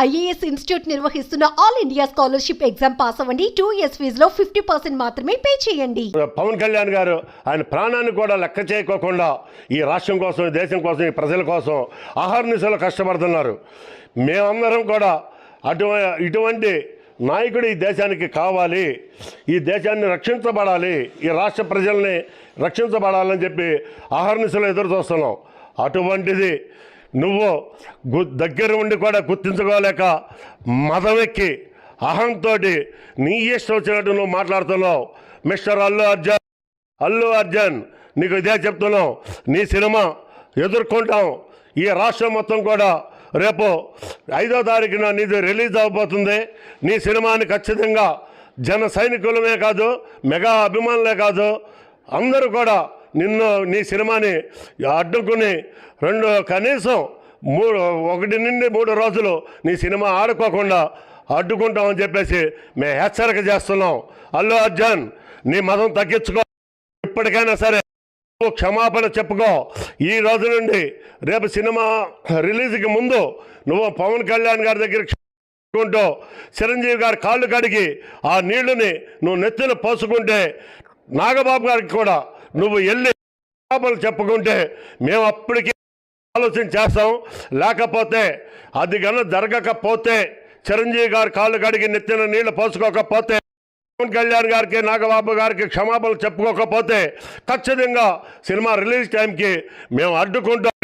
IAS institute నిర్వహిస్తున్న all India scholarship exam pass అవ్వండి. 2 years ఫీజులో 50% మాత్రమే పే చేయండి. పవన్ కళ్యాణ్ గారు ఆయన ప్రాణాన్ని కూడా లెక్క చేయకోకుండా ఈ రాష్ట్రం కోసం, ఈ దేశం కోసం, ఈ ప్రజల కోసం అహర్నిశలు కష్టపడుతున్నారు. మేమందరం కూడా ఇటువంటి నాయకుడు ఈ దేశానికి కావాలి, ఈ దేశాన్ని రక్షించబడాలి, ఈ రాష్ట్ర ప్రజల్ని రక్షించబడాలని చెప్పి అహర్నిశలు ఎదురు చూస్తున్నాం. అటువంటిది నువ్వు దగ్గర ఉండి కూడా గుర్తించుకోలేక మదవెక్కి అహంతో నీ ఇష్టం వచ్చినట్టు నువ్వు మాట్లాడుతున్నావు. మిస్టర్ అల్లు అర్జున్ నీకు ఇదే చెప్తున్నావు, నీ సినిమా ఎదుర్కొంటాం. ఈ రాష్ట్రం మొత్తం కూడా రేపు 5వ తారీఖున నీది రిలీజ్ అవబోతుంది. నీ సినిమాని ఖచ్చితంగా జన సైనికులమే కాదు, మెగా అభిమానులే కాదు, అందరూ కూడా నీ సినిమాని అడ్డుకుని కనీసం 1 నుండి 3 రోజులు నీ సినిమా ఆడుకోకుండా అడ్డుకుంటామని చెప్పేసి మేము హెచ్చరిక చేస్తున్నాం. అల్లు అర్జున్, నీ మదం తగ్గించుకో, ఇప్పటికైనా సరే క్షమాపణ చెప్పుకో. ఈ రోజు నుండి రేపు సినిమా రిలీజ్కి ముందు నువ్వు పవన్ కళ్యాణ్ గారి దగ్గర చిరంజీవి గారి కాళ్ళు కడిగి ఆ నీళ్లుని నువ్వు నెత్తిన పోసుకుంటే, నాగబాబు గారికి కూడా నువ్వు వెళ్ళి క్షమాపణలు చెప్పుకుంటే మేము అప్పటికి ఆలోచన చేస్తాం. లేకపోతే అది కన్నా జరగకపోతే, చిరంజీవి గారి కాళ్ళు కడిగి నెత్తిన నీళ్లు పోసుకోకపోతే, పవన్ కళ్యాణ్ గారికి, నాగబాబు గారికి క్షమాపణలు చెప్పుకోకపోతే ఖచ్చితంగా సినిమా రిలీజ్ టైంకి మేము అడ్డుకుంటాం.